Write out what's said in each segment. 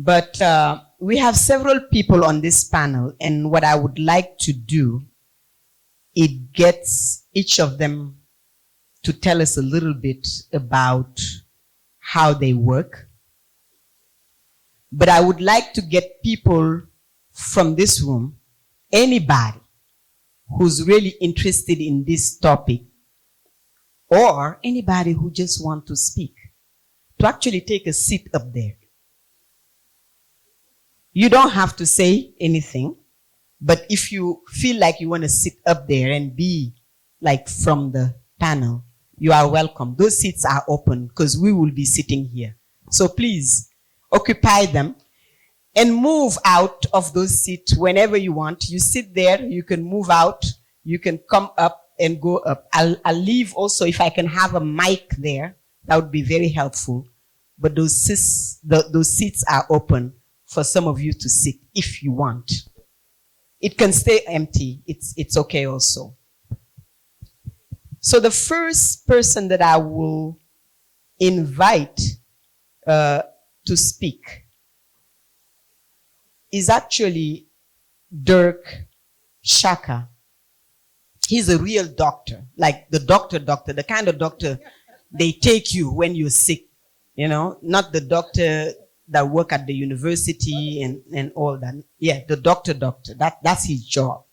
But we have several people on this panel, and what I would like to do, it gets each of them to tell us a little bit about how they work. But I would like to get people from this room, anybody who's really interested in this topic, or anybody who just wants to speak, to actually take a seat up there. You don't have to say anything, but if you feel like you want to sit up there and be like from the panel, you are welcome. Those seats are open because we will be sitting here. So please occupy them and move out of those seats whenever you want. You sit there, you can move out, you can come up and go up. I'll leave also, if I can have a mic there, that would be very helpful. But those seats are open for some of you to sit if you want. It can stay empty. It's okay also. So the first person that I will invite to speak is actually Dirk Shaka. He's a real doctor, like the doctor, the kind of doctor they take you when you're sick, you know, not the doctor that work at the university and all that. Yeah, the doctor, that's his job.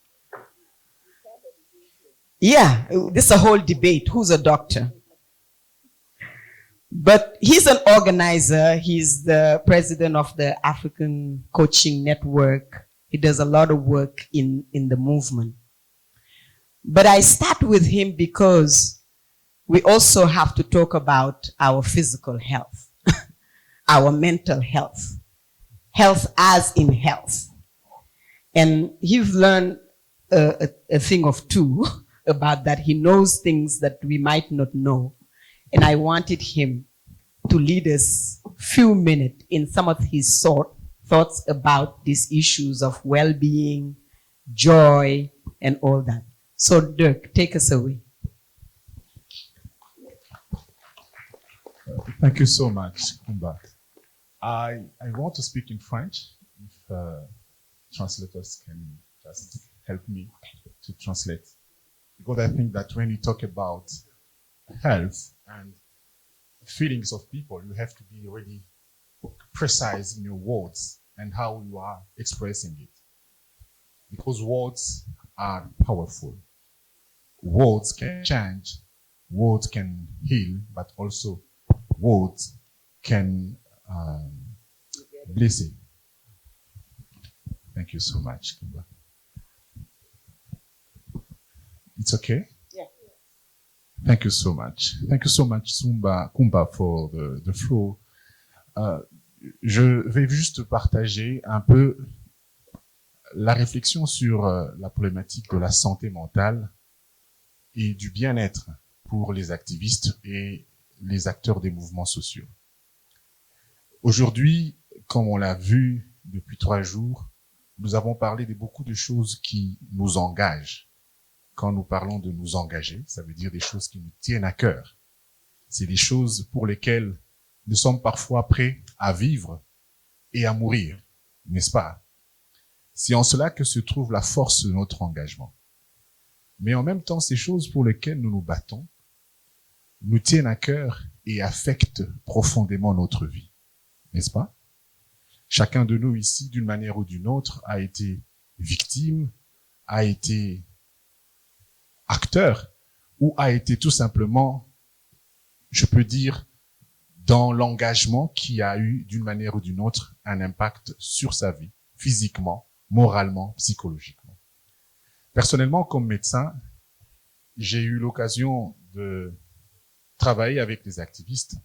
Yeah, this is a whole debate. Who's a doctor? But he's an organizer. He's the president of the African Coaching Network. He does a lot of work in the movement. But I start with him because we also have to talk about our physical health, our mental health, health as in health. And he's learned a thing or two about that. He knows things that we might not know. And I wanted him to lead us a few minutes in some of his thoughts about these issues of well-being, joy, and all that. So Dirk, take us away. Thank you so much, Coumba. I want to speak in French, if translators can just help me to translate. Because I think that when you talk about health and feelings of people, you have to be really precise in your words and how you are expressing it. Because words are powerful. Words can change, words can heal, but also words can bless it. Thank you so much, Coumba. It's okay? Yeah. Thank you so much. Thank you so much, Coumba, for the flow. Je vais juste partager un peu la réflexion sur la problématique de la santé mentale et du bien-être pour les activistes et les acteurs des mouvements sociaux. Aujourd'hui, comme on l'a vu depuis 3 jours, nous avons parlé de beaucoup de choses qui nous engagent. Quand nous parlons de nous engager, ça veut dire des choses qui nous tiennent à cœur. C'est des choses pour lesquelles nous sommes parfois prêts à vivre et à mourir, n'est-ce pas? C'est en cela que se trouve la force de notre engagement. Mais en même temps, ces choses pour lesquelles nous nous battons nous tiennent à cœur et affectent profondément notre vie, n'est-ce pas? Chacun de nous ici, d'une manière ou d'une autre, a été victime, a été acteur, ou a été tout simplement, je peux dire, dans l'engagement qui a eu, d'une manière ou d'une autre, un impact sur sa vie, physiquement, moralement, psychologiquement. Personnellement, comme médecin, j'ai eu l'occasion de travailler avec les activistes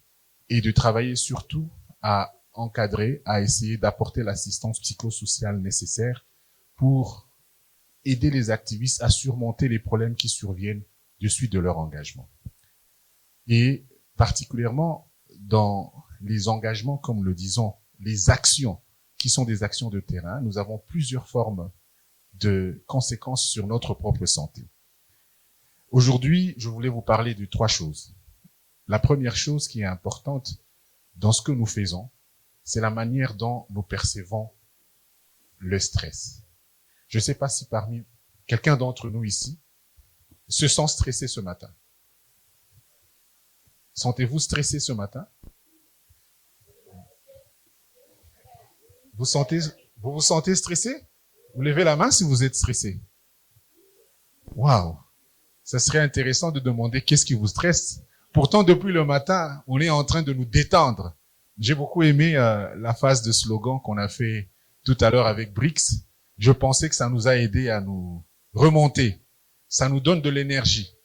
et de travailler surtout à encadrer, à essayer d'apporter l'assistance psychosociale nécessaire pour aider les activistes à surmonter les problèmes qui surviennent de suite de leur engagement. Et particulièrement dans les engagements, comme le disons, les actions qui sont des actions de terrain, nous avons plusieurs formes de conséquences sur notre propre santé. Aujourd'hui, je voulais vous parler de 3 choses. La première chose qui est importante dans ce que nous faisons, c'est la manière dont nous percevons le stress. Je ne sais pas si parmi quelqu'un d'entre nous ici se sent stressé ce matin. Sentez-vous stressé ce matin? Vous vous sentez stressé? Vous levez la main si vous êtes stressé. Waouh! Ça serait intéressant de demander qu'est-ce qui vous stresse. Pourtant, depuis le matin, on est en train de nous détendre. J'ai beaucoup aimé la phase de slogan qu'on a fait tout à l'heure avec 𝗔𝗯𝗄𝗃. Je pensais que ça nous a aidé à nous remonter. Ça nous donne de l'énergie.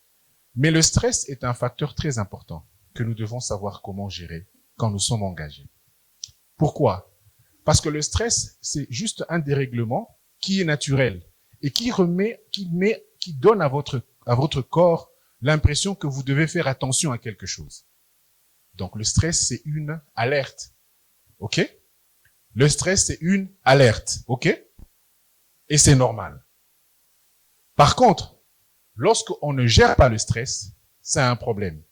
Mais le stress est un facteur très important que nous devons savoir comment gérer quand nous sommes engagés. Pourquoi? Parce que le stress, c'est juste un dérèglement qui est naturel et qui donne à votre corps l'impression que vous devez faire attention à quelque chose. Donc le stress, c'est une alerte. OK? Le stress, c'est une alerte. OK? Et c'est normal. Par contre, lorsqu'on ne gère pas le stress, c'est un problème.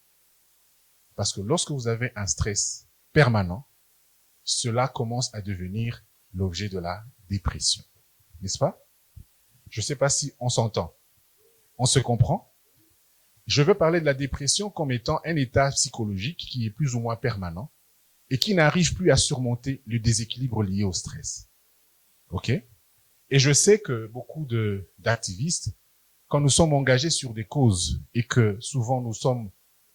Parce que lorsque vous avez un stress permanent, cela commence à devenir l'objet de la dépression. N'est-ce pas? Je ne sais pas si on s'entend. On se comprend? Je veux parler de la dépression comme étant un état psychologique qui est plus ou moins permanent et qui n'arrive plus à surmonter le déséquilibre lié au stress. OK? Et je sais que beaucoup d'activistes, quand nous sommes engagés sur des causes et que souvent nous sommes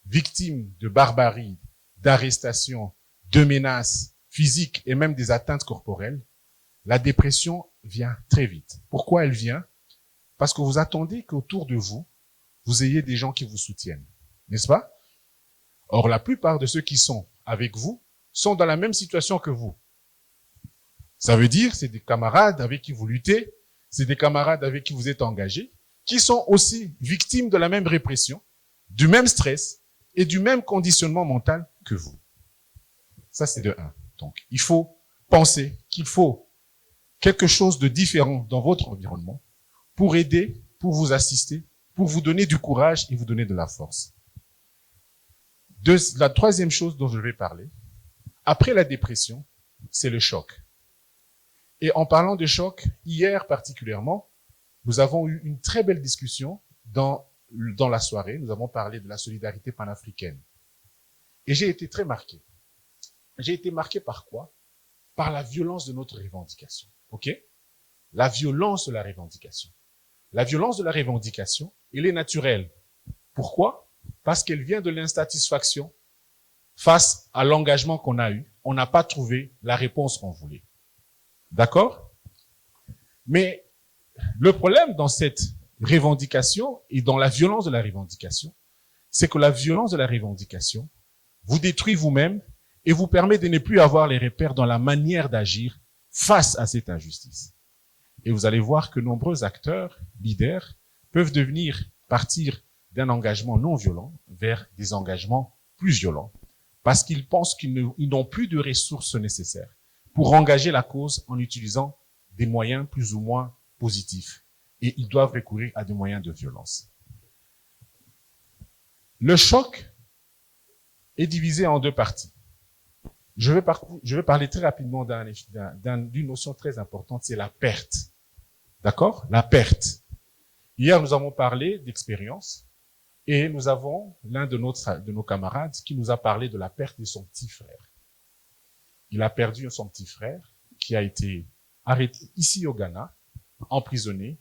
victimes de barbarie, d'arrestations, de menaces physiques et même des atteintes corporelles, la dépression vient très vite. Pourquoi elle vient? Parce que vous attendez qu'autour de vous, vous ayez des gens qui vous soutiennent. N'est-ce pas? Or, la plupart de ceux qui sont avec vous sont dans la même situation que vous. Ça veut dire, c'est des camarades avec qui vous luttez, c'est des camarades avec qui vous êtes engagés, qui sont aussi victimes de la même répression, du même stress et du même conditionnement mental que vous. Ça, c'est de 1. Donc, il faut penser qu'il faut quelque chose de différent dans votre environnement pour aider, pour vous assister, pour vous donner du courage et vous donner de la force. La troisième chose dont je vais parler, après la dépression, c'est le choc. Et en parlant de choc, hier particulièrement, nous avons eu une très belle discussion dans la soirée. Nous avons parlé de la solidarité panafricaine. Et j'ai été très marqué. J'ai été marqué par quoi? Par la violence de notre revendication. OK? La violence de la revendication. La violence de la revendication, elle est naturelle. Pourquoi? Parce qu'elle vient de l'insatisfaction face à l'engagement qu'on a eu. On n'a pas trouvé la réponse qu'on voulait. D'accord? Mais le problème dans cette revendication et dans la violence de la revendication, c'est que la violence de la revendication vous détruit vous-même et vous permet de ne plus avoir les repères dans la manière d'agir face à cette injustice. Et vous allez voir que nombreux acteurs, leaders, peuvent partir d'un engagement non violent vers des engagements plus violents parce qu'ils pensent qu'ils n'ont plus de ressources nécessaires pour engager la cause en utilisant des moyens plus ou moins positifs. Et ils doivent recourir à des moyens de violence. Le choc est divisé en 2 parties. Je vais parler très rapidement d'une notion très importante, c'est la perte. D'accord? La perte. Hier, nous avons parlé d'expérience et nous avons l'un de nos camarades qui nous a parlé de la perte de son petit frère. Il a perdu son petit frère qui a été arrêté ici au Ghana, emprisonné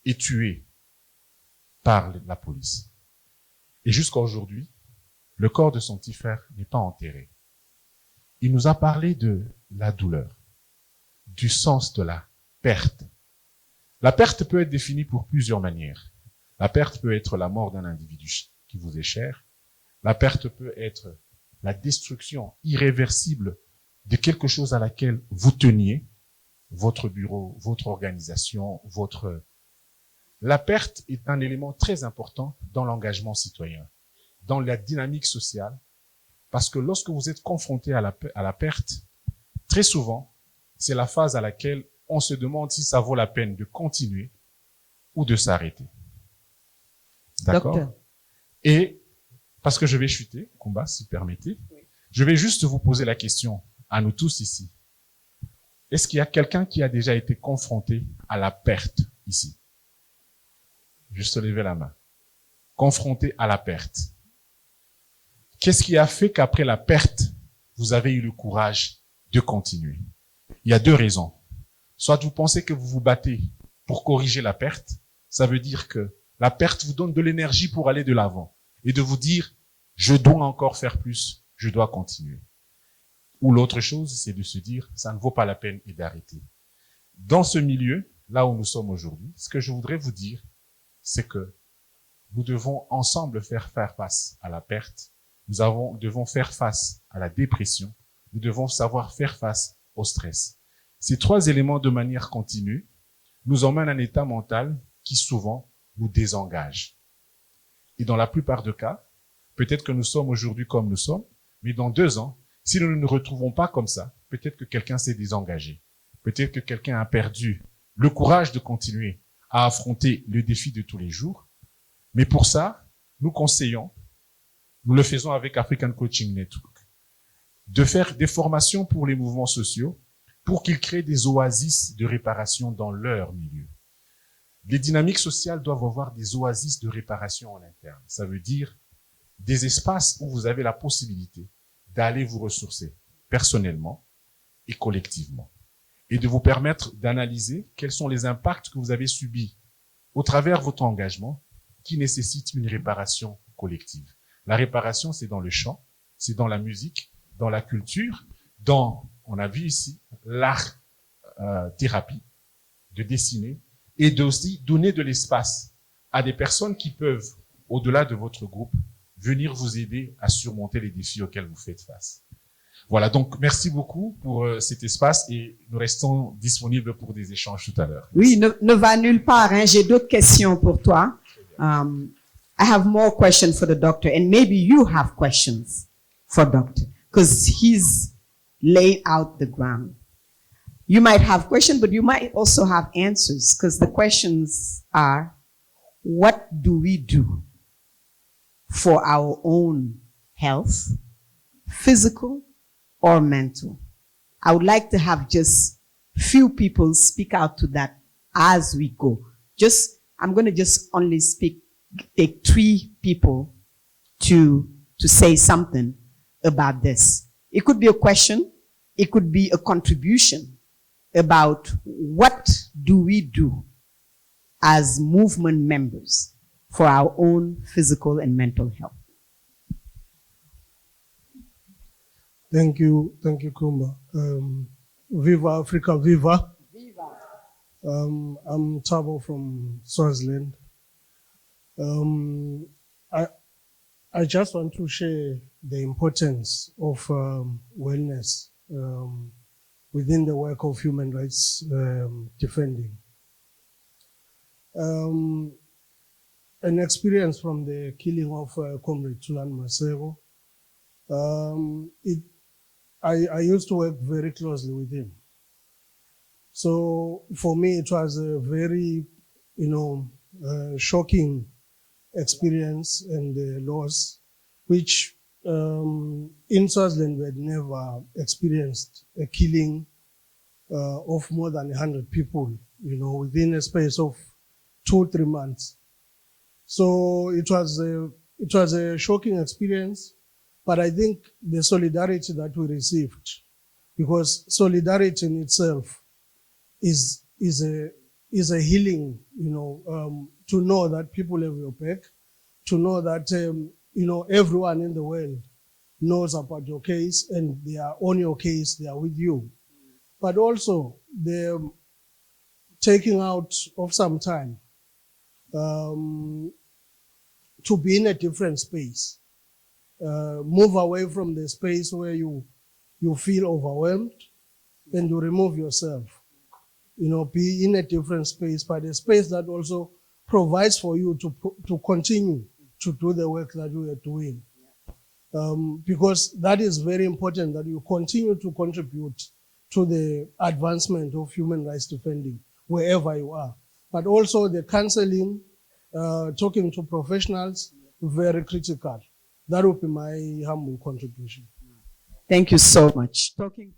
et tué par la police. Et jusqu'à aujourd'hui, le corps de son petit frère n'est pas enterré. Il nous a parlé de la douleur, du sens de la perte. La perte peut être définie pour plusieurs manières. La perte peut être la mort d'un individu qui vous est cher. La perte peut être la destruction irréversible de quelque chose à laquelle vous teniez, votre bureau, votre organisation, La perte est un élément très important dans l'engagement citoyen, dans la dynamique sociale, parce que lorsque vous êtes confronté à la perte, très souvent, c'est la phase à laquelle on se demande si ça vaut la peine de continuer ou de s'arrêter. D'accord? Docteur. Et, parce que je vais chuter, Coumba, si vous permettez, je vais juste vous poser la question. à nous tous ici. Est-ce qu'il y a quelqu'un qui a déjà été confronté à la perte ici? Juste lever la main. Confronté à la perte. Qu'est-ce qui a fait qu'après la perte, vous avez eu le courage de continuer? Il y a deux raisons. Soit vous pensez que vous vous battez pour corriger la perte, ça veut dire que la perte vous donne de l'énergie pour aller de l'avant et de vous dire, je dois encore faire plus, je dois continuer. Ou l'autre chose, c'est de se dire, ça ne vaut pas la peine et d'arrêter. Dans ce milieu, là où nous sommes aujourd'hui, ce que je voudrais vous dire, c'est que nous devons ensemble faire face à la perte. Nous devons faire face à la dépression. Nous devons savoir faire face au stress. Ces trois éléments de manière continue nous emmènent à un état mental qui souvent nous désengage. Et dans la plupart des cas, peut-être que nous sommes aujourd'hui comme nous sommes, mais dans 2 ans, si nous ne nous retrouvons pas comme ça, peut-être que quelqu'un s'est désengagé. Peut-être que quelqu'un a perdu le courage de continuer à affronter le défi de tous les jours. Mais pour ça, nous conseillons, nous le faisons avec African Coaching Network, de faire des formations pour les mouvements sociaux pour qu'ils créent des oasis de réparation dans leur milieu. Les dynamiques sociales doivent avoir des oasis de réparation en interne. Ça veut dire des espaces où vous avez la possibilité d'aller vous ressourcer personnellement et collectivement et de vous permettre d'analyser quels sont les impacts que vous avez subis au travers de votre engagement qui nécessitent une réparation collective. La réparation, c'est dans le chant, c'est dans la musique, dans la culture, dans, on a vu ici, l'art thérapie, de dessiner et d'aussi donner de l'espace à des personnes qui peuvent, au-delà de votre groupe, venir vous aider à surmonter les défis auxquels vous faites face. Voilà, donc merci beaucoup pour cet espace et nous restons disponibles pour des échanges tout à l'heure. Oui, ne va nulle part, hein. J'ai d'autres questions pour toi. I have more questions for the doctor, and maybe you have questions for doctor, because he's laid out the ground. You might have questions, but you might also have answers, because the questions are, what do we do for our own health, physical or mental? I would like to have just few people speak out to that as we go. I'm going to just only take 3 people to say something about this. It could be a question. It could be a contribution about what do we do as movement members for our own physical and mental health. Thank you, Coumba. Viva Africa, viva. Viva. I'm 𝗕𝗿𝗇 from Swaziland. I just want to share the importance of wellness within the work of human rights defending. An experience from the killing of Comrade 𝗕𝗿𝗇 𝗠𝗿𝗇. I used to work very closely with him. So for me, it was a very, shocking experience and loss, which in Swaziland we had never experienced a killing of more than 100 people, within a space of 2-3 months. So it was a shocking experience, but I think the solidarity that we received, because solidarity in itself is a healing, to know that people have your back, to know that, everyone in the world knows about your case and they are on your case, they are with you. But also the taking out of some time to be in a different space, move away from the space where you feel overwhelmed and you remove yourself. Be in a different space, but a space that also provides for you to continue to do the work that you are doing. Because that is very important, that you continue to contribute to the advancement of human rights defending wherever you are. But also the counseling, talking to professionals, very critical. That would be my humble contribution. Thank you so much. Talking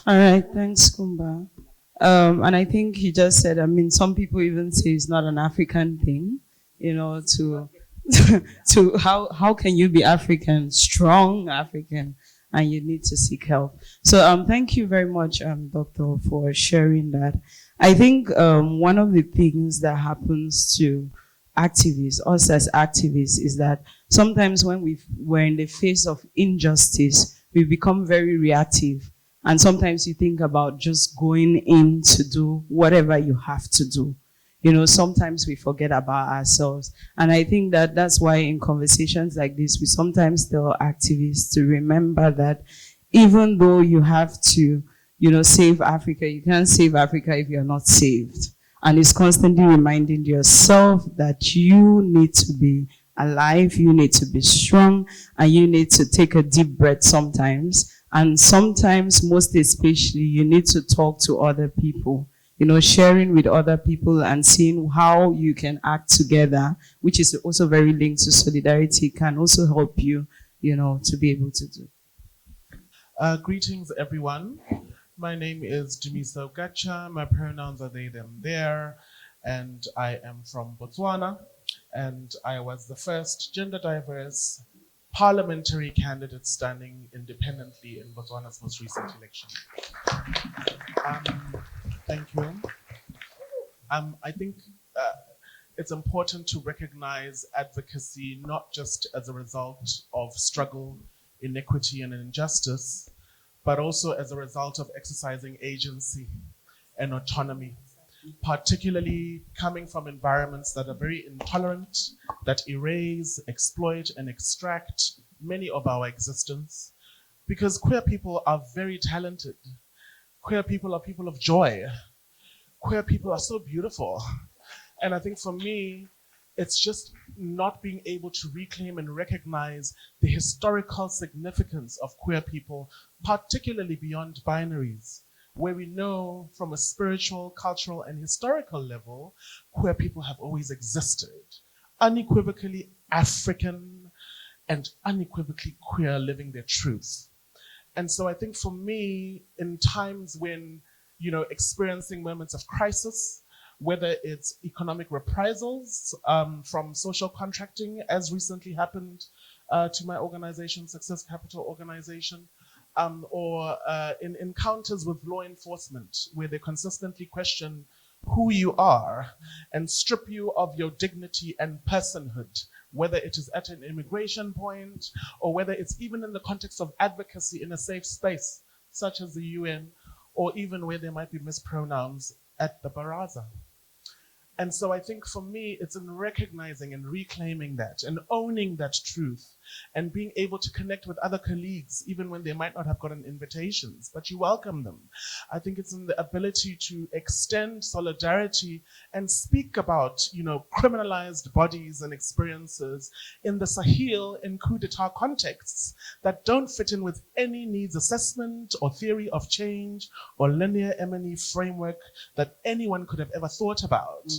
All right, thanks, Coumba. And I think he just said, I mean, some people even say it's not an African thing, you know, to, to how can you be African, strong African, and you need to seek help. So, thank you very much, Doctor, for sharing that. I think, one of the things that happens to activists, us as activists, is that sometimes when we're in the face of injustice, we become very reactive. And sometimes you think about just going in to do whatever you have to do. You know, sometimes we forget about ourselves. And I think that that's why in conversations like this, we sometimes tell activists to remember that even though you have to, you know, save Africa, you can't save Africa if you're not saved. And it's constantly reminding yourself that you need to be alive, you need to be strong, and you need to take a deep breath sometimes. And sometimes, most especially, you need to talk to other people, you know, sharing with other people and seeing how you can act together, which is also very linked to solidarity, can also help you, you know, to be able to do. Greetings, everyone. My name is 𝗕mise 𝗂𝘃𝗁𝗁. My pronouns are they, them, their, and I am from Botswana, and I was the first gender diverse parliamentary candidate standing independently in Botswana's most recent election. Thank you. I think it's important to recognize advocacy not just as a result of struggle, inequity, and injustice, but also as a result of exercising agency and autonomy, particularly coming from environments that are very intolerant, that erase, exploit, and extract many of our existence. Because queer people are very talented. Queer people are people of joy. Queer people are so beautiful. And I think for me, it's just not being able to reclaim and recognize the historical significance of queer people, particularly beyond binaries, where we know from a spiritual, cultural, and historical level, queer people have always existed, unequivocally African and unequivocally queer, living their truth. And so I think for me, in times when, you know, experiencing moments of crisis, whether it's economic reprisals from social contracting, as recently happened to my organization, Success Capital Organization, or in encounters with law enforcement, where they consistently question who you are and strip you of your dignity and personhood, whether it is at an immigration point or whether it's even in the context of advocacy in a safe space, such as the UN, or even where there might be mispronouns at the Baraza. And so I think for me, it's in recognizing and reclaiming that and owning that truth and being able to connect with other colleagues, even when they might not have gotten invitations, but you welcome them. I think it's in the ability to extend solidarity and speak about, you know, criminalized bodies and experiences in the Sahel and coup d'etat contexts that don't fit in with any needs assessment or theory of change or linear M&E framework that anyone could have ever thought about.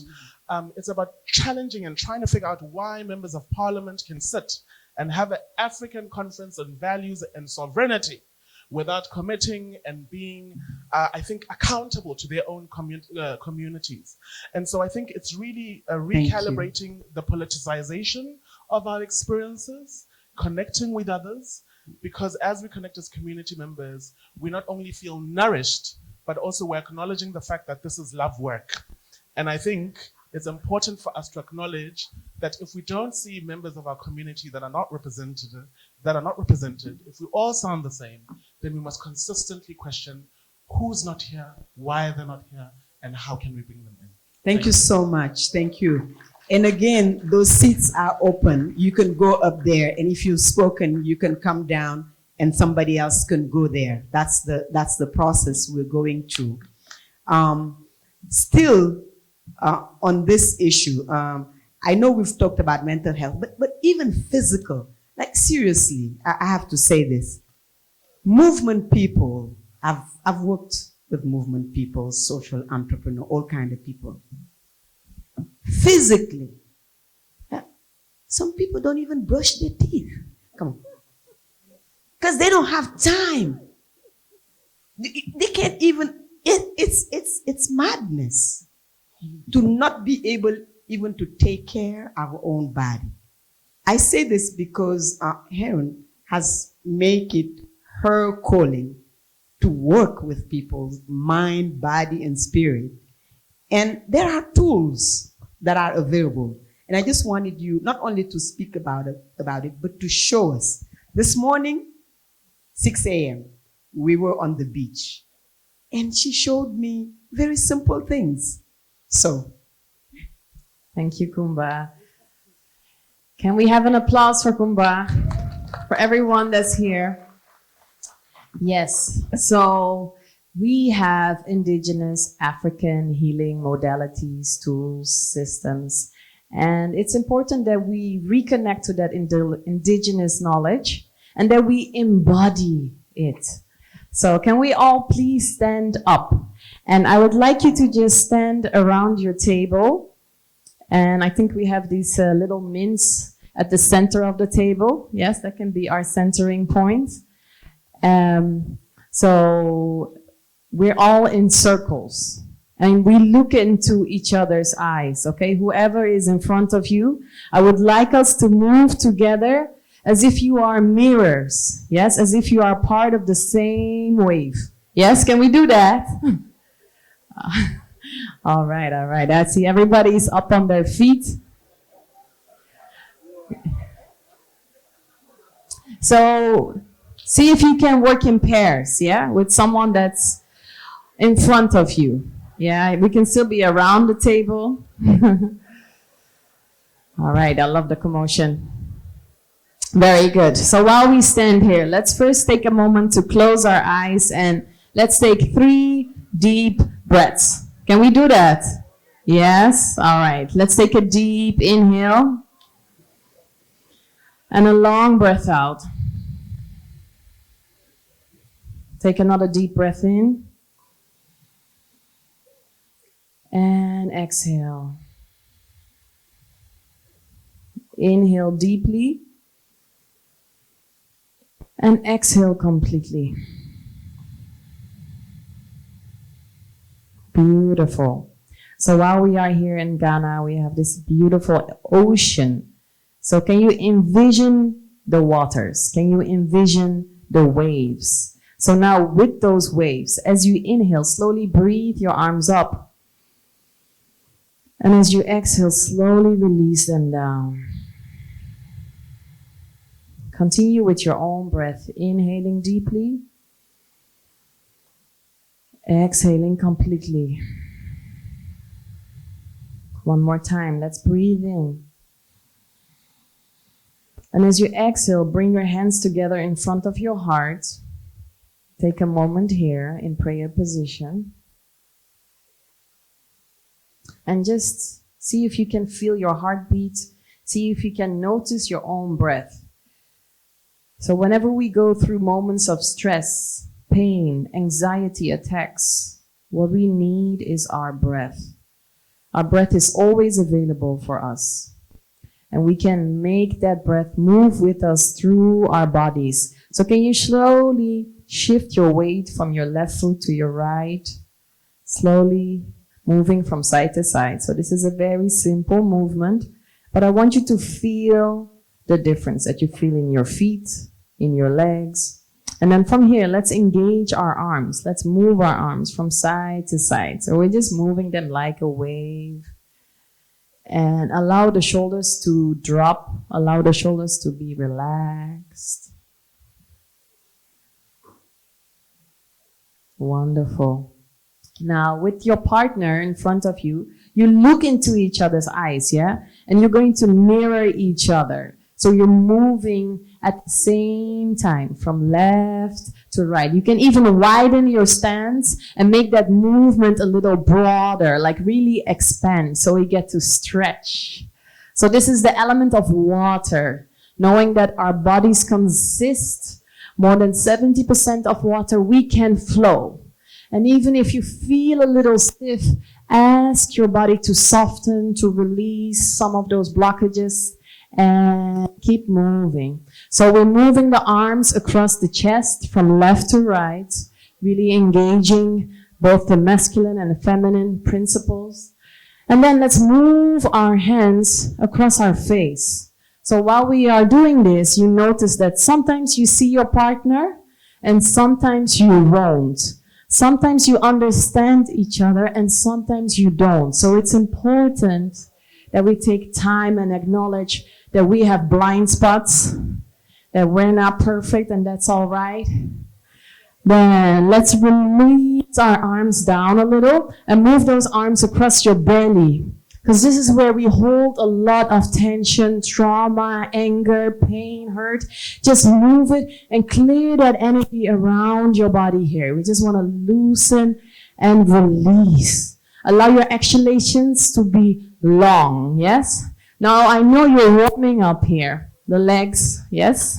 It's about challenging and trying to figure out why members of parliament can sit and have an African conference on values and sovereignty without committing and being, I think, accountable to their own communities. And so I think it's really recalibrating the politicization of our experiences, connecting with others, because as we connect as community members, we not only feel nourished, but also we're acknowledging the fact that this is love work. And I think it's important for us to acknowledge that if we don't see members of our community that are not represented, if we all sound the same, then we must consistently question who's not here, why they're not here, and how can we bring them in. Thank you so much. Thank you. And again, those seats are open. You can go up there, and if you've spoken, you can come down and somebody else can go there. That's the process we're going to. Still, on this issue, I know we've talked about mental health, but even physical, like seriously, I have to say this. Movement people, I've worked with movement people, social entrepreneur, all kind of people. Physically, some people don't even brush their teeth. Come on. Because they don't have time. They can't even, it's madness to not be able even to take care of our own body. I say this because Helen has made it her calling to work with people's mind, body, and spirit. And there are tools that are available. And I just wanted you not only to speak about it, but to show us. This morning, 6 a.m., we were on the beach. And she showed me very simple things. So. Thank you, Coumba. Can we have an applause for Coumba? For everyone that's here. Yes, so we have indigenous African healing modalities, tools, systems, and it's important that we reconnect to that indigenous knowledge and that we embody it. So can we all please stand up? And I would like you to just stand around your table. And I think we have these little mints at the center of the table. Yes, that can be our centering point. So we're all in circles and we look into each other's eyes, okay? Whoever is in front of you, I would like us to move together as if you are mirrors, yes? As if you are part of the same wave. Yes, can we do that? All right. I see everybody's up on their feet. So, see if you can work in pairs, yeah? With someone that's in front of you. Yeah, we can still be around the table. All right, I love the commotion. Very good. So while we stand here, let's first take a moment to close our eyes and let's take 3 deep breaths. Can we do that? Yes? All right. Let's take a deep inhale and a long breath out. Take another deep breath in and exhale. Inhale deeply and exhale completely. Beautiful. So while we are here in Ghana, we have this beautiful ocean. So can you envision the waters? Can you envision the waves? So now with those waves, as you inhale, slowly breathe your arms up. And as you exhale, slowly release them down. Continue with your own breath, inhaling deeply, exhaling completely. One more time, let's breathe in. And as you exhale, bring your hands together in front of your heart. Take a moment here in prayer position. And just see if you can feel your heartbeat. See if you can notice your own breath. So whenever we go through moments of stress, pain, anxiety attacks, what we need is our breath. Our breath is always available for us. And we can make that breath move with us through our bodies. So can you slowly shift your weight from your left foot to your right, slowly moving from side to side. So this is a very simple movement, but I want you to feel the difference that you feel in your feet, in your legs. And then from here, let's engage our arms. Let's move our arms from side to side. So we're just moving them like a wave. And allow the shoulders to drop. Allow the shoulders to be relaxed. Wonderful. Now, with your partner in front of you, you look into each other's eyes, yeah? And you're going to mirror each other. So you're moving at the same time from left to right. You can even widen your stance and make that movement a little broader, like really expand so we get to stretch. So this is the element of water, knowing that our bodies consist more than 70% of water, we can flow. And even if you feel a little stiff, ask your body to soften, to release some of those blockages, and keep moving. So we're moving the arms across the chest from left to right, really engaging both the masculine and feminine principles. And then let's move our hands across our face. So while we are doing this, you notice that sometimes you see your partner and sometimes you won't. Sometimes you understand each other and sometimes you don't. So it's important that we take time and acknowledge that we have blind spots, that we're not perfect, and that's all right. Then let's release our arms down a little and move those arms across your belly. Because this is where we hold a lot of tension, trauma, anger, pain, hurt. Just move it and clear that energy around your body here. We just want to loosen and release. Allow your exhalations to be long, yes? Now, I know you're warming up here. The legs, yes?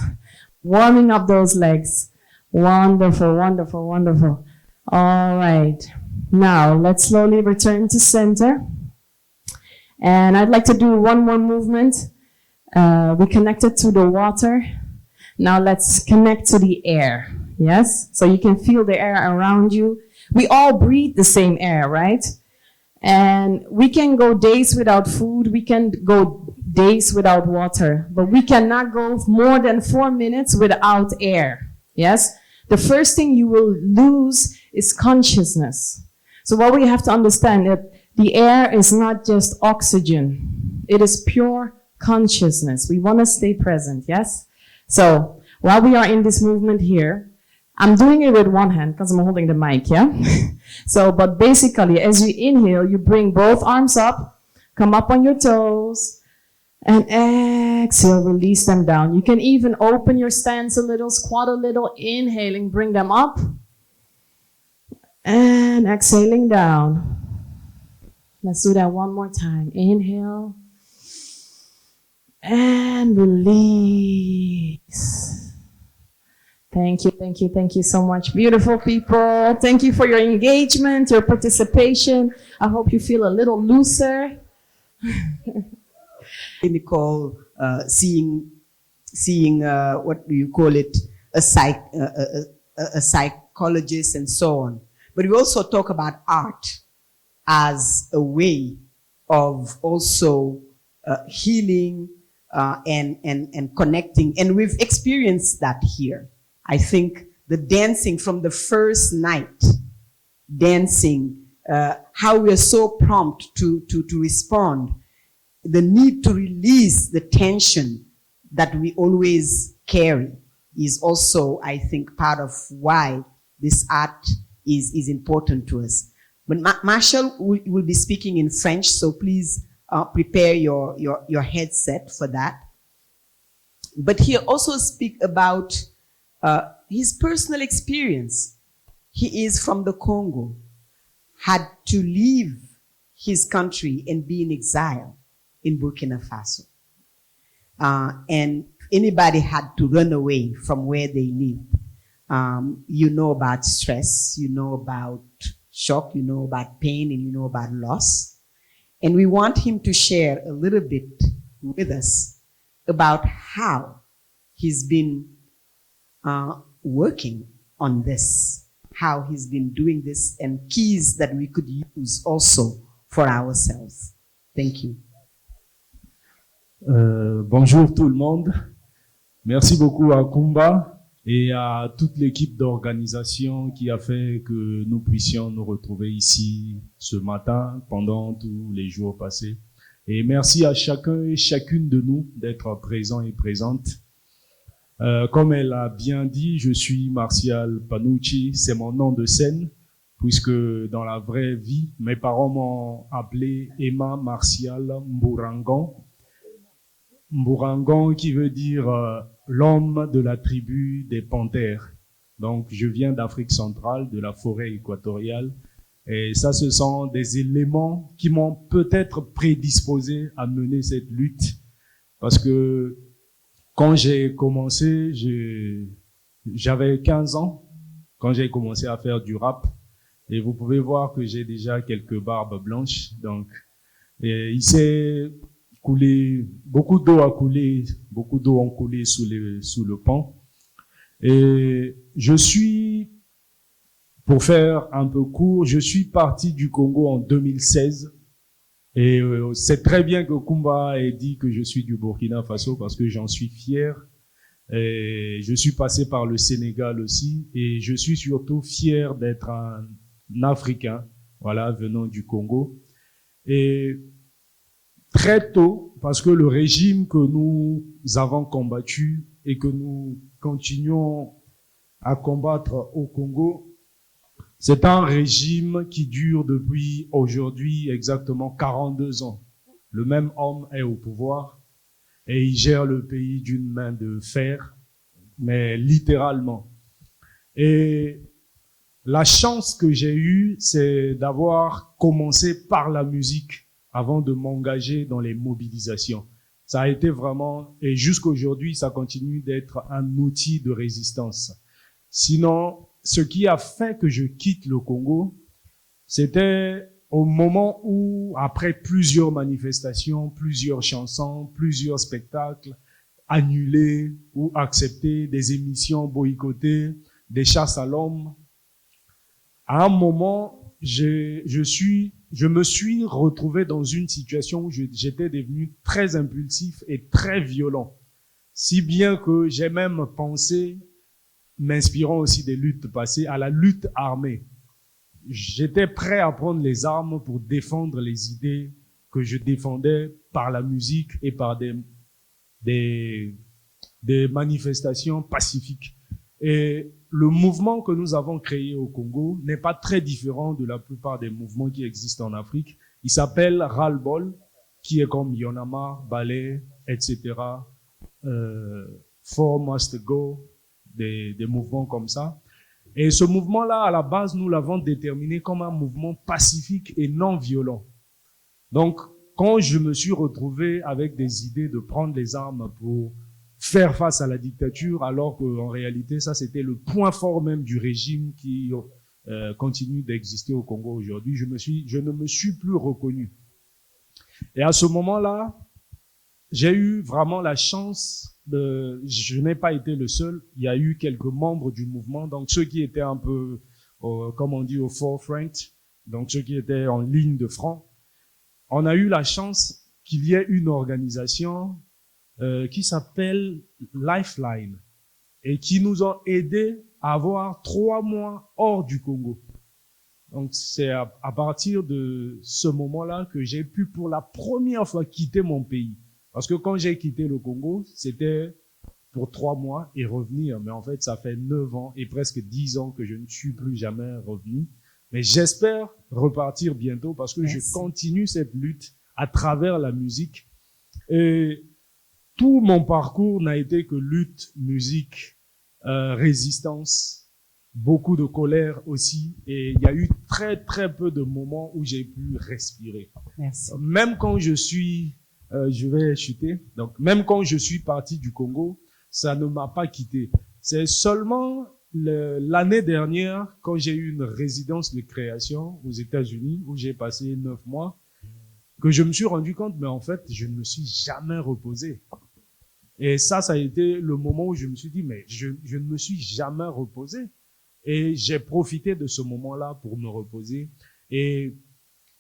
Warming up those legs. Wonderful, wonderful, wonderful. All right. Now, let's slowly return to center. And I'd like to do one more movement. We connected to the water. Now let's connect to the air. Yes? So you can feel the air around you. We all breathe the same air, right? And we can go days without food. We can go days without water. But we cannot go more than 4 minutes without air. Yes? The first thing you will lose is consciousness. So what we have to understand that the air is not just oxygen. It is pure consciousness. We want to stay present, yes? So while we are in this movement here, I'm doing it with one hand because I'm holding the mic, yeah? So, but basically, as you inhale, you bring both arms up, come up on your toes, and exhale, release them down. You can even open your stance a little, squat a little, inhaling, bring them up, and exhaling down. Let's do that one more time. Inhale and release. Thank you, thank you, thank you so much. Beautiful people. Thank you for your engagement, your participation. I hope you feel a little looser. Clinical, seeing what do you call it, a psychologist and so on. But we also talk about art as a way of also healing and connecting. And we've experienced that here. I think the dancing from the first night, dancing, how we are so prompt to respond, the need to release the tension that we always carry is also, I think, part of why this art is important to us. But Marshall will be speaking in French, so please prepare your headset for that. But he'll also speak about his personal experience. He is from the Congo, had to leave his country and be in exile in Burkina Faso. And anybody had to run away from where they lived. You know about stress, you know about shock, you know about pain, and you know about loss. And we want him to share a little bit with us about how he's been working on this, how he's been doing this, and keys that we could use also for ourselves. Thank you. Bonjour tout le monde. Merci beaucoup à Coumba et à toute l'équipe d'organisation qui a fait que nous puissions nous retrouver ici ce matin pendant tous les jours passés. Et merci à chacun et chacune de nous d'être présents et présentes. Comme elle a bien dit, je suis 𝗕𝗿𝗇, c'est mon nom de scène, puisque dans la vraie vie, mes parents m'ont appelé Emma Martial 𝗵𝗵𝗶𝗹. 𝗵𝗵𝗶 qui veut dire l'homme de la tribu des panthères. Donc je viens d'Afrique centrale, de la forêt équatoriale, et ça ce sont des éléments qui m'ont peut-être prédisposé à mener cette lutte, parce que quand j'ai commencé, j'avais 15 ans, quand j'ai commencé à faire du rap, et vous pouvez voir que j'ai déjà quelques barbes blanches, donc il s'est coulé, beaucoup d'eau a coulé, beaucoup d'eau ont coulé sous le pont. Et je suis Pour faire un peu court, je suis parti du Congo en 2016 et c'est très bien que Coumba ait dit que je suis du Burkina Faso parce que j'en suis fier. Et je suis passé par le Sénégal aussi et je suis surtout fier d'être un Africain, voilà, venant du Congo. Et très tôt, parce que le régime que nous avons combattu et que nous continuons à combattre au Congo, c'est un régime qui dure depuis aujourd'hui exactement 42 ans. Le même homme est au pouvoir et il gère le pays d'une main de fer, mais littéralement. Et la chance que j'ai eue, c'est d'avoir commencé par la musique avant de m'engager dans les mobilisations. Ça a été vraiment, et jusqu'aujourd'hui, ça continue d'être un outil de résistance. Sinon, ce qui a fait que je quitte le Congo, c'était au moment où, après plusieurs manifestations, plusieurs chansons, plusieurs spectacles annulés ou acceptés, des émissions boycottées, des chasses à l'homme, à un moment, je me suis retrouvé dans une situation où j'étais devenu très impulsif et très violent. Si bien que j'ai même pensé, m'inspirant aussi des luttes passées, à la lutte armée. J'étais prêt à prendre les armes pour défendre les idées que je défendais par la musique et par des manifestations pacifiques. Et le mouvement que nous avons créé au Congo n'est pas très différent de la plupart des mouvements qui existent en Afrique. Il s'appelle ras-le-bol, qui est comme Yonama, Ballet, etc. Four Must Go, des mouvements comme ça. Et ce mouvement-là, à la base, nous l'avons déterminé comme un mouvement pacifique et non violent. Donc, quand je me suis retrouvé avec des idées de prendre les armes pour faire face à la dictature, alors qu'en réalité, ça, c'était le point fort même du régime qui continue d'exister au Congo aujourd'hui, je ne me suis plus reconnu. Et à ce moment-là, j'ai eu vraiment la chance je n'ai pas été le seul. Il y a eu quelques membres du mouvement, donc ceux qui étaient un peu, comme on dit, au forefront, donc ceux qui étaient en ligne de front. On a eu la chance qu'il y ait une organisation qui s'appelle Lifeline et qui nous ont aidés à avoir 3 mois hors du Congo. Donc c'est à partir de ce moment-là que j'ai pu pour la première fois quitter mon pays. Parce que quand j'ai quitté le Congo, c'était pour 3 mois et revenir. Mais en fait, ça fait 9 ans et presque 10 ans que je ne suis plus jamais revenu. Mais j'espère repartir bientôt parce que je continue cette lutte à travers la musique. Et tout mon parcours n'a été que lutte, musique, résistance, beaucoup de colère aussi. Et il y a eu très, très peu de moments où j'ai pu respirer. Merci. Même quand je suis... je vais chuter. Donc, même quand je suis parti du Congo, ça ne m'a pas quitté. C'est seulement l'année dernière, quand j'ai eu une résidence de création aux États-Unis, où j'ai passé 9 mois, que je me suis rendu compte, mais en fait, je ne me suis jamais reposé. Et ça a été le moment où je me suis dit, mais je ne me suis jamais reposé. Et j'ai profité de ce moment-là pour me reposer. Et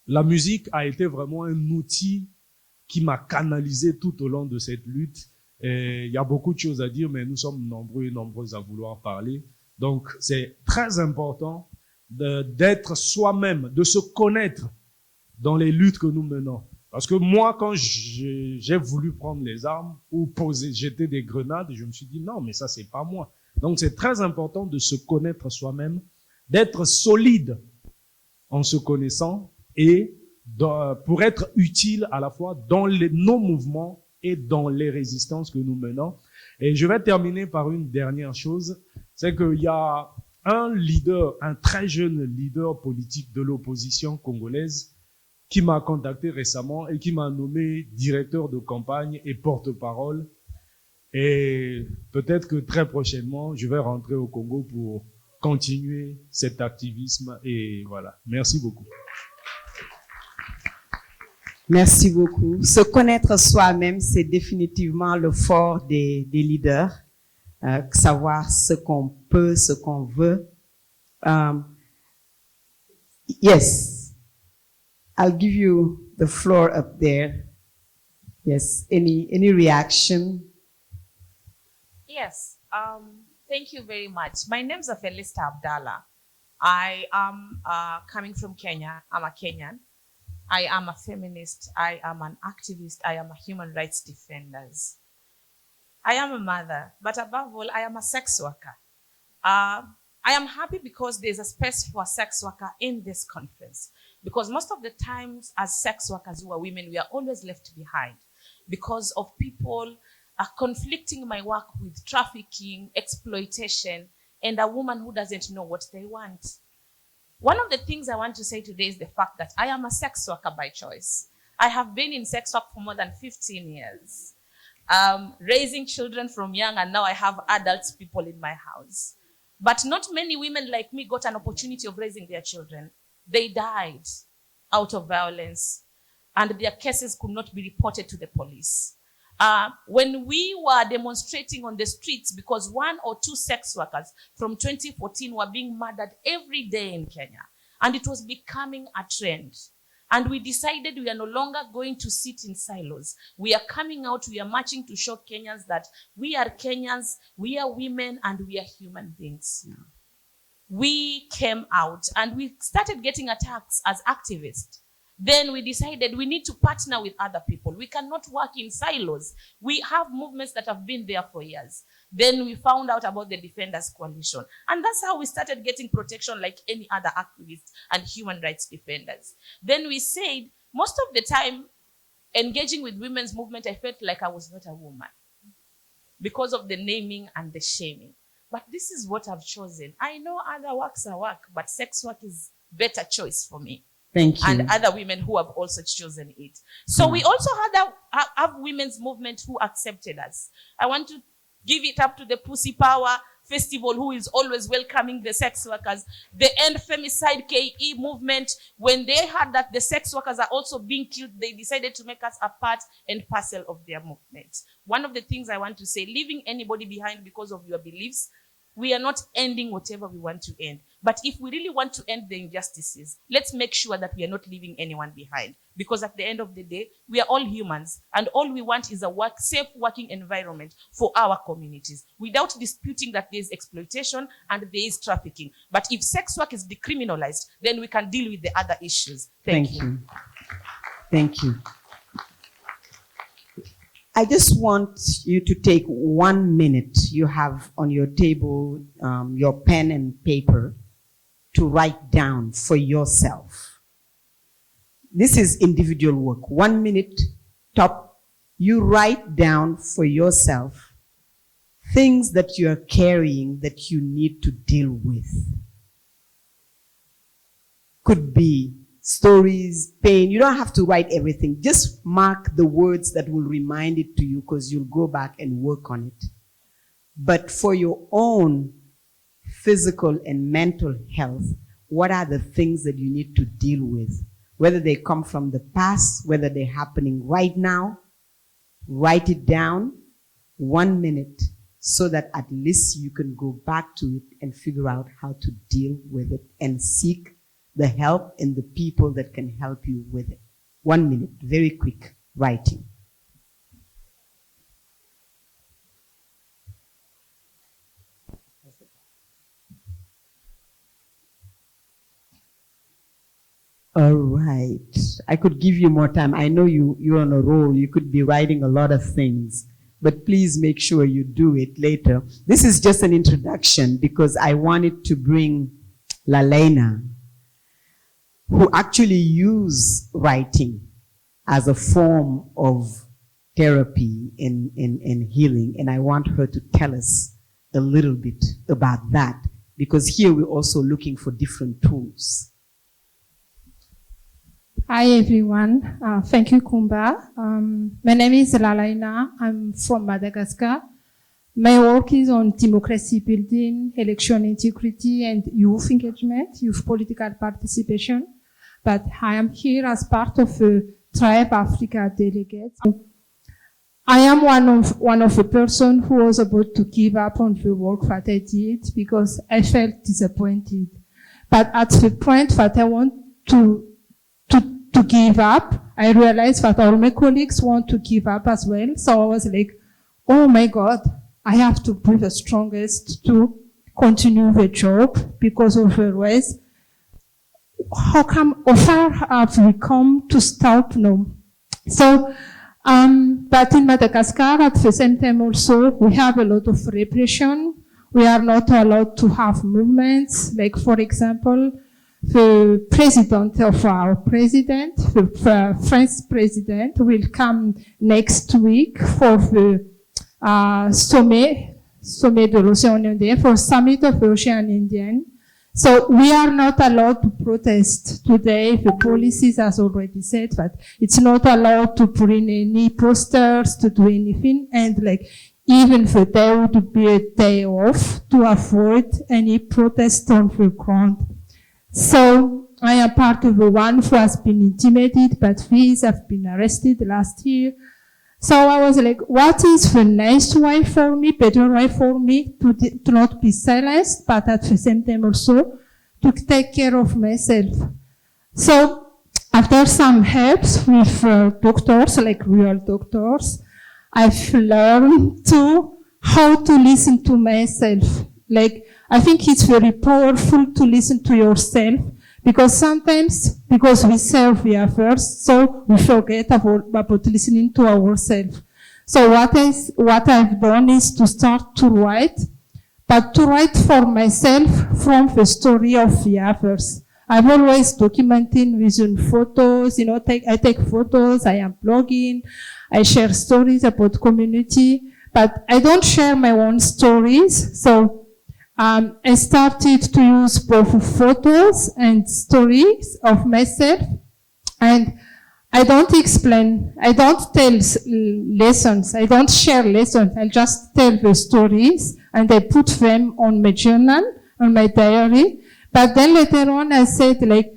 la musique a été vraiment un outil qui m'a canalisé tout au long de cette lutte. Et il y a beaucoup de choses à dire, mais nous sommes nombreux et nombreuses à vouloir parler. Donc, c'est très important d'être soi-même, de se connaître dans les luttes que nous menons. Parce que moi, quand j'ai voulu prendre les armes ou jeter des grenades, je me suis dit non, mais ça, c'est pas moi. Donc, c'est très important de se connaître soi-même, d'être solide en se connaissant et pour être utile à la fois dans nos mouvements et dans les résistances que nous menons. Et je vais terminer par une dernière chose, c'est qu'il y a un leader, un très jeune leader politique de l'opposition congolaise qui m'a contacté récemment et qui m'a nommé directeur de campagne et porte-parole. Et peut-être que très prochainement, je vais rentrer au Congo pour continuer cet activisme. Et voilà. Merci beaucoup. Merci beaucoup. Se connaître soi-même, c'est définitivement le fort des leaders. Savoir ce qu'on peut, ce qu'on veut. Yes. I'll give you the floor up there. Yes. Any reaction? Yes. Thank you very much. My name is 𝗕liche𝗵𝗔𝗇. I am coming from Kenya. I'm a Kenyan. I am a feminist. I am an activist. I am a human rights defender. I am a mother, but above all, I am a sex worker. I am happy because there's a space for a sex worker in this conference. Because most of the times, as sex workers who are women, we are always left behind because of people conflicting my work with trafficking, exploitation, and a woman who doesn't know what they want. One of the things I want to say today is the fact that I am a sex worker by choice. I have been in sex work for more than 15 years, raising children from young, and now I have adult people in my house. But not many women like me got an opportunity of raising their children. They died out of violence, and their cases could not be reported to the police. When we were demonstrating on the streets because 1 or 2 sex workers from 2014 were being murdered every day in Kenya, and it was becoming a trend. And we decided we are no longer going to sit in silos. We are coming out, we are marching to show Kenyans that we are Kenyans, we are women, and we are human beings. Yeah. We came out and we started getting attacks as activists. Then we decided we need to partner with other people. We cannot work in silos. We have movements that have been there for years. Then we found out about the Defenders Coalition. And that's how we started getting protection like any other activists and human rights defenders. Then we said, most of the time, engaging with women's movement, I felt like I was not a woman because of the naming and the shaming. But this is what I've chosen. I know other works are work, but sex work is better choice for me. Thank you. And other women who have also chosen it. So we also have women's movement who accepted us. I want to give it up to the 𝗕𝗿𝗄𝗏 Festival, who is always welcoming the sex workers. The 𝗕ficide movement, when they heard that the sex workers are also being killed, they decided to make us a part and parcel of their movement. One of the things I want to say, leaving anybody behind because of your beliefs, we are not ending whatever we want to end. But if we really want to end the injustices, let's make sure that we are not leaving anyone behind. Because at the end of the day, we are all humans. And all we want is a safe working environment for our communities, without disputing that there is exploitation and there is trafficking. But if sex work is decriminalized, then we can deal with the other issues. Thank you. Thank you. I just want you to take 1 minute. You have on your table your pen and paper to write down for yourself. This is individual work. 1 minute top. You write down for yourself things that you are carrying that you need to deal with. Could be stories, pain. You don't have to write everything. Just mark the words that will remind it to you, because you'll go back and work on it. But for your own physical and mental health, what are the things that you need to deal with? Whether they come from the past, whether they're happening right now, write it down, 1 minute, so that at least you can go back to it and figure out how to deal with it and seek the help and the people that can help you with it. 1 minute, very quick writing. All right. I could give you more time. I know you're on a roll. You could be writing a lot of things, but please make sure you do it later. This is just an introduction because I wanted to bring Lalena, who actually use writing as a form of therapy and healing. And I want her to tell us a little bit about that, because here we're also looking for different tools. Hi everyone, thank you Coumba. My name is Lalena, I'm from Madagascar. My work is on democracy building, election integrity and youth engagement, youth political participation. But I am here as part of the Tribe Africa Delegates. I am one of the person who was about to give up on the work that I did because I felt disappointed. But at the point that I want to give up. I realized that all my colleagues want to give up as well. So I was like, oh my God, I have to be the strongest to continue the job, because otherwise, how far have we come to stop now? So, but in Madagascar, at the same time also, we have a lot of repression. We are not allowed to have movements. Like, for example, the president of our president, the French president, will come next week for the Sommet de l'Océan Indien, for Summit of the Ocean Indian. So we are not allowed to protest today. The policies has already said that it's not allowed to bring any posters, to do anything, and like even the day would be a day off to avoid any protest on the ground. So I am part of the one who has been intimidated, but these have been arrested last year. So I was like, what is the nice way for me, better way for me to not be silenced, but at the same time also to take care of myself. So after some helps with doctors, like real doctors, I've learned how to listen to myself. Like, I think it's very powerful to listen to yourself, because sometimes, because we serve the others, so we forget about listening to ourselves. So what I've done is to start to write, but to write for myself from the story of the others. I'm always documenting using photos, I take photos, I am blogging, I share stories about community, but I don't share my own stories. So I started to use both photos and stories of myself, and I don't explain, I don't tell lessons, I don't share lessons, I just tell the stories, and I put them on my journal, on my diary. But then later on I said, like,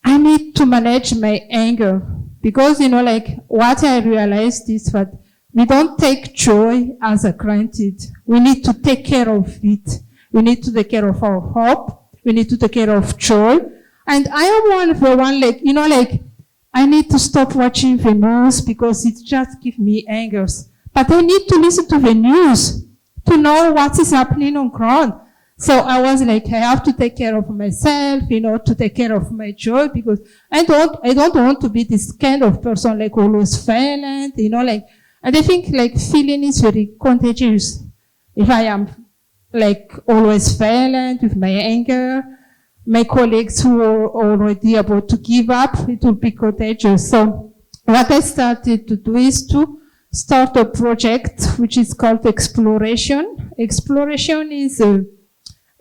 I need to manage my anger, because, what I realized is that we don't take joy as a granted. We need to take care of it. We need to take care of our hope. We need to take care of joy. And I am I need to stop watching the news because it just gives me angers. But I need to listen to the news to know what is happening on ground. So I was like, I have to take care of myself, to take care of my joy, because I don't want to be this kind of person, like always violent, and I think like feeling is very contagious. If I am like always violent with my anger, my colleagues who are already about to give up, it will be contagious. So what I started to do is to start a project which is called Exploration. Exploration is a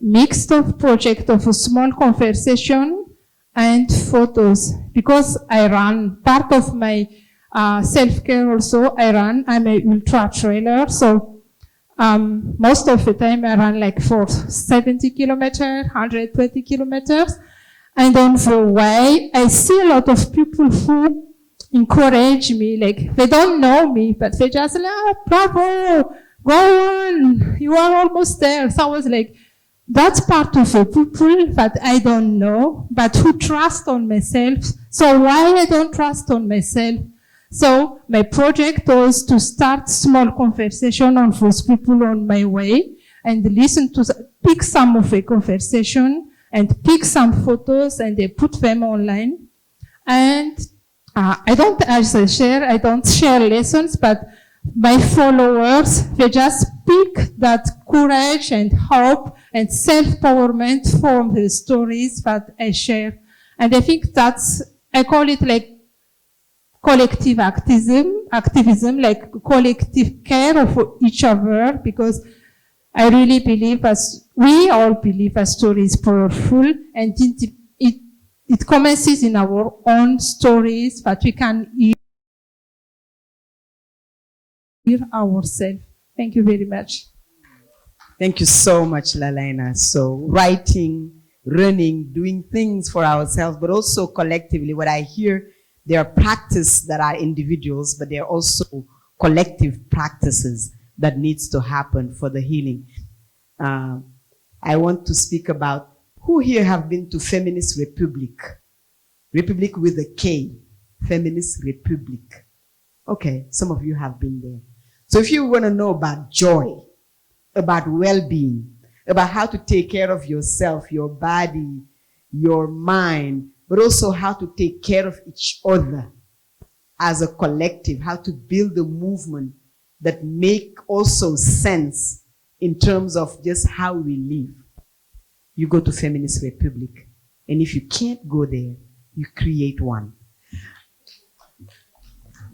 mixed of project of a small conversation and photos. Because I run part of my self-care also, I'm a ultra trailer, so most of the time I run like for 70 kilometers, 120 kilometers. And on the way, I see a lot of people who encourage me, like, they don't know me, but they just like, bravo, go on, you are almost there. So I was like, that's part of the people that I don't know, but who trust on myself. So why I don't trust on myself? So my project was to start small conversation on those people on my way and listen to, pick some of the conversation and pick some photos and they put them online. And I don't share lessons, but my followers, they just pick that courage and hope and self-empowerment from the stories that I share. And I think I call it like collective activism, like collective care of each other, because I really believe we all believe a story is powerful, and it commences in our own stories that we can hear ourselves. Thank you very much. Thank you so much, Lalaina. So writing, running, doing things for ourselves, but also collectively. What I hear, there are practices that are individuals, but there are also collective practices that needs to happen for the healing. I want to speak about who here have been to Feminist Republic. Republic with a K, Feminist Republic. Okay, some of you have been there. So if you want to know about joy, about well-being, about how to take care of yourself, your body, your mind, but also how to take care of each other as a collective, how to build a movement that make also sense in terms of just how we live, you go to Feminist Republic. And if you can't go there, you create one.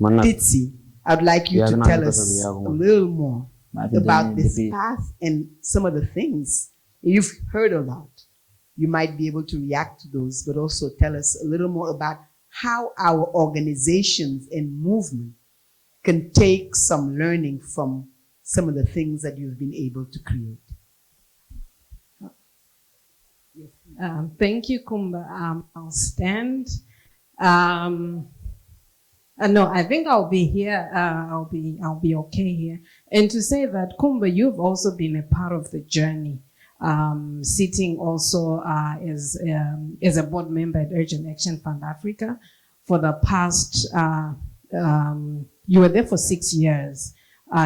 𝗕𝗿𝗇, I'd like you to tell us a little more about this path and some of the things you've heard about. You might be able to react to those, but also tell us a little more about how our organizations and movement can take some learning from some of the things that you've been able to create. Thank you, Coumba. I'll stand. No, I think I'll be here. I'll be okay here. And to say that, Coumba, you've also been a part of the journey. Sitting also as a board member at Urgent Action Fund Africa for the past. You were there for 6 years,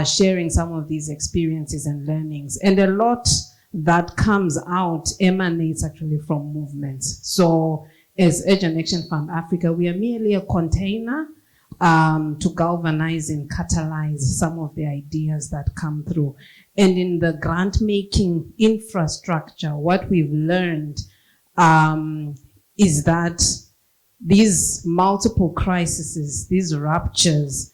sharing some of these experiences and learnings, and a lot that comes out emanates actually from movements. So, as Urgent Action Fund Africa, we are merely a container to galvanize and catalyze some of the ideas that come through. And in the grant-making infrastructure, what we've learned is that these multiple crises, these ruptures,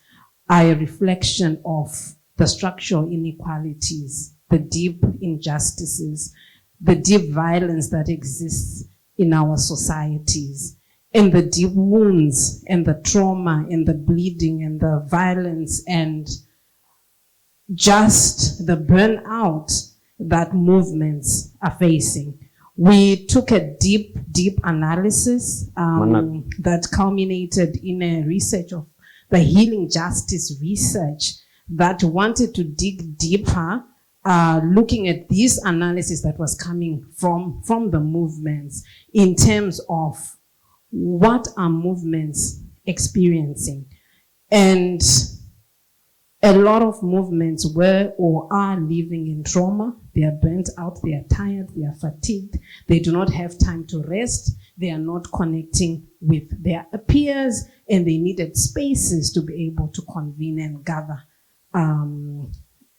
are a reflection of the structural inequalities, the deep injustices, the deep violence that exists in our societies, and the deep wounds and the trauma and the bleeding and the violence and just the burnout that movements are facing. We took a deep analysis that culminated in a research of the healing justice research that wanted to dig deeper, looking at this analysis that was coming from the movements in terms of what are movements experiencing. And a lot of movements were or are living in trauma. They are burnt out, they are tired, they are fatigued, they do not have time to rest, they are not connecting with their peers, and they needed spaces to be able to convene and gather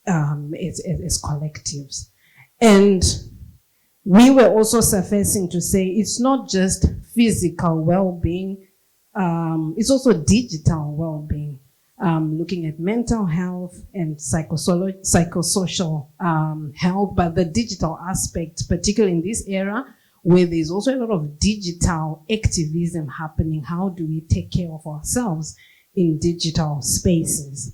as collectives. And we were also surfacing to say it's not just physical well-being, it's also digital well-being. Looking at mental health and psychosocial health, but the digital aspect, particularly in this era, where there's also a lot of digital activism happening. How do we take care of ourselves in digital spaces?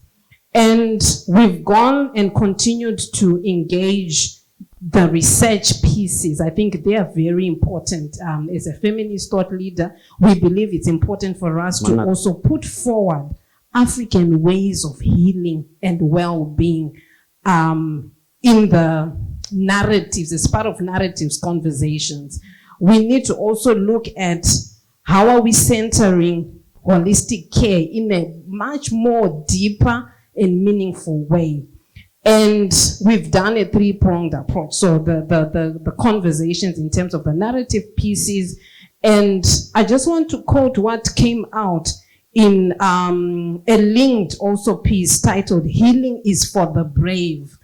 And we've gone and continued to engage the research pieces. I think they are very important. As a feminist thought leader, we believe it's important for us to also put forward African ways of healing and well-being in the narratives, as part of narratives conversations. We need to also look at how are we centering holistic care in a much more deeper and meaningful way. And we've done a three-pronged approach. So the conversations in terms of the narrative pieces. And I just want to quote what came out in a linked also piece titled "Healing is for the Brave,"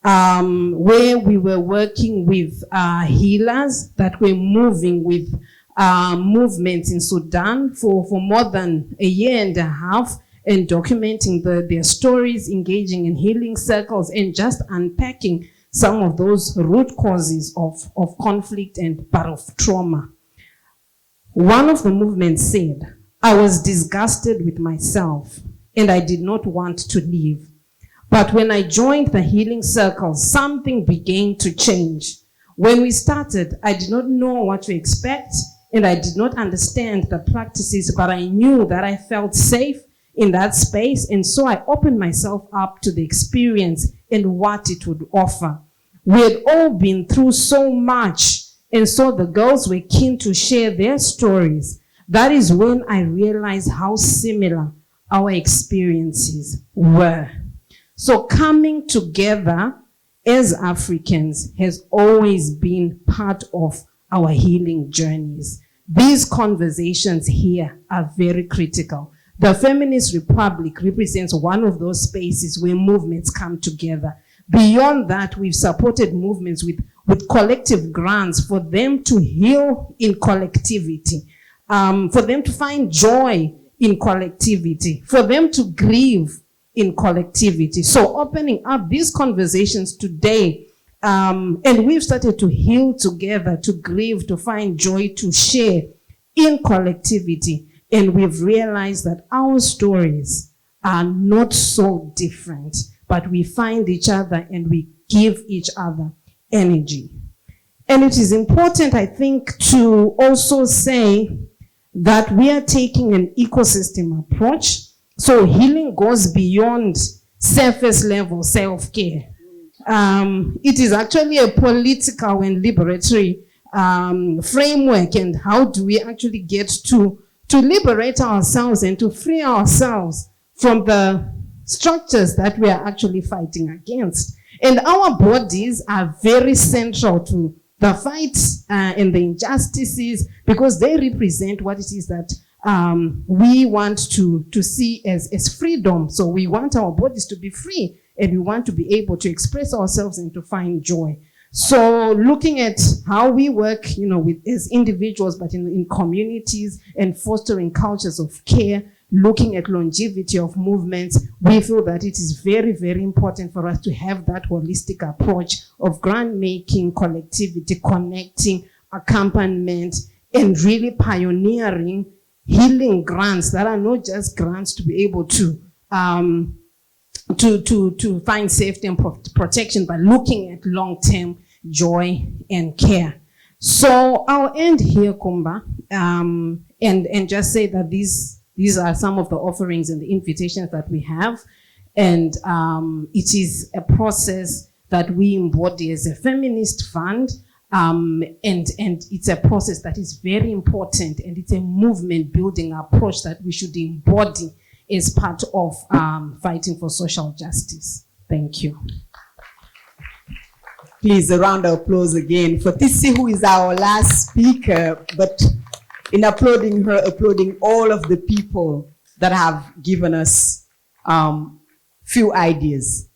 where we were working with healers that were moving with movements in Sudan for more than a year and a half, and documenting their stories, engaging in healing circles, and just unpacking some of those root causes of conflict and part of trauma. One of the movements said, "I was disgusted with myself and I did not want to leave. But when I joined the healing circle, something began to change. When we started, I did not know what to expect and I did not understand the practices, but I knew that I felt safe in that space, and so I opened myself up to the experience and what it would offer. We had all been through so much, and so the girls were keen to share their stories. that is when I realized how similar our experiences were. So coming together as Africans has always been part of our healing journeys. These conversations here are very critical. The Feminist Republic represents one of those spaces where movements come together. Beyond that, we've supported movements with collective grants for them to heal in collectivity, for them to find joy in collectivity, for them to grieve in collectivity. So opening up these conversations today, and we've started to heal together, to grieve, to find joy, to share in collectivity. And we've realized that our stories are not so different, but we find each other and we give each other energy. And it is important, I think, to also say that we are taking an ecosystem approach. So healing goes beyond surface level self-care. It is actually a political and liberatory framework, and how do we actually get to liberate ourselves and to free ourselves from the structures that we are actually fighting against. And our bodies are very central to the fight and the injustices, because they represent what it is that we want to see as freedom. So we want our bodies to be free, and we want to be able to express ourselves and to find joy. So looking at how we work, as individuals, but in communities, and fostering cultures of care, looking at longevity of movements, we feel that it is very, very important for us to have that holistic approach of grant making, collectivity, connecting, accompaniment, and really pioneering healing grants that are not just grants to be able to find safety and protection, but looking at long-term joy and care. So I'll end here, Coumba, and just say that these are some of the offerings and the invitations that we have. And it is a process that we embody as a feminist fund. And it's a process that is very important, and it's a movement building approach that we should embody as part of fighting for social justice. Thank you. Please, a round of applause again for 𝗕𝗿cie, who is our last speaker, but in applauding her, applauding all of the people that have given us few ideas.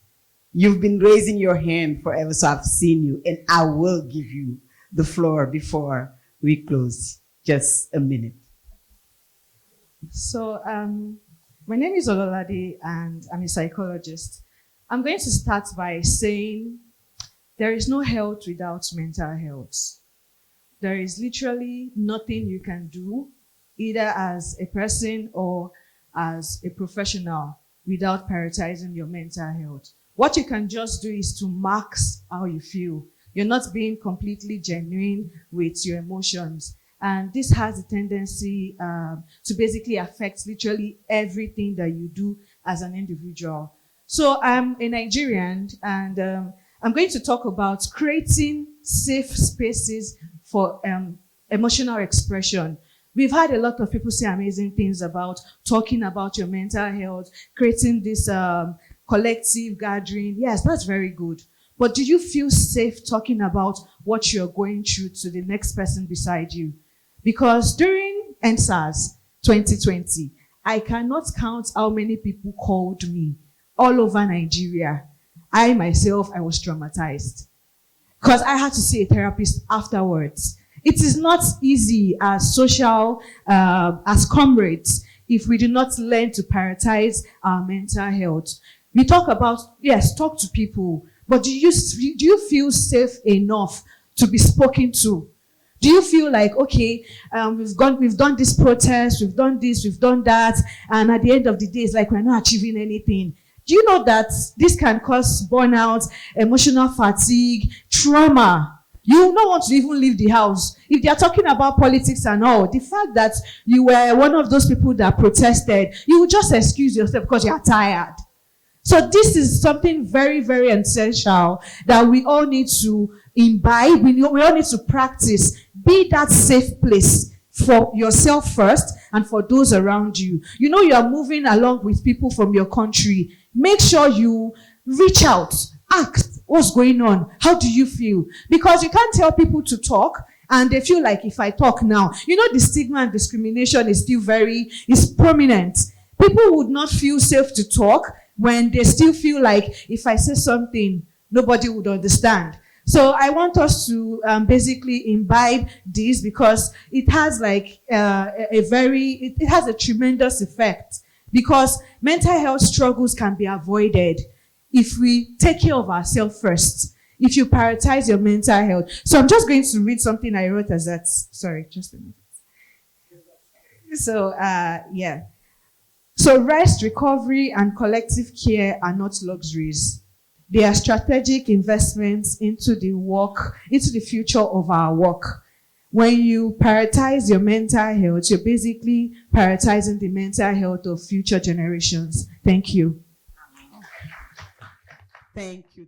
You've been raising your hand forever, so I've seen you, and I will give you the floor before we close. Just a minute. So, my name is Ololade, and I'm a psychologist. I'm going to start by saying there is no health without mental health. There is literally nothing you can do, either as a person or as a professional, without prioritizing your mental health. What you can just do is to mask how you feel. You're not being completely genuine with your emotions. And this has a tendency to basically affect literally everything that you do as an individual. So I'm a Nigerian, and I'm going to talk about creating safe spaces for emotional expression. We've had a lot of people say amazing things about talking about your mental health, creating this collective gathering. Yes, that's very good. But do you feel safe talking about what you're going through to the next person beside you? Because during 𝗕𝗿𝗁𝒄 2020, I cannot count how many people called me all over Nigeria. I myself, I was traumatized because I had to see a therapist afterwards. It is not easy as social, as comrades, if we do not learn to prioritize our mental health. We talk about, yes, talk to people, but do you feel safe enough to be spoken to? Do you feel like, okay, we've done this protest, we've done this, we've done that, and at the end of the day, it's like we're not achieving anything? Do you know that this can cause burnout, emotional fatigue, trauma? You don't want to even leave the house. If they are talking about politics and all, the fact that you were one of those people that protested, you will just excuse yourself because you are tired. So this is something very, very essential that we all need to imbibe. We all need to practice. Be that safe place for yourself first and for those around you. You know, you are moving along with people from your country. Make sure you reach out, ask what's going on. How do you feel? Because you can't tell people to talk and they feel like if I talk now, you know, the stigma and discrimination is still is prominent. People would not feel safe to talk when they still feel like if I say something, nobody would understand. So I want us to basically imbibe this because it has like it has a tremendous effect, because mental health struggles can be avoided if we take care of ourselves first, if you prioritize your mental health. So I'm just going to read something I wrote as that. Sorry, just a minute. So, yeah. So rest, recovery, and collective care are not luxuries. They are strategic investments into the future of our work. When you prioritize your mental health, you're basically prioritizing the mental health of future generations. Thank you. Thank you.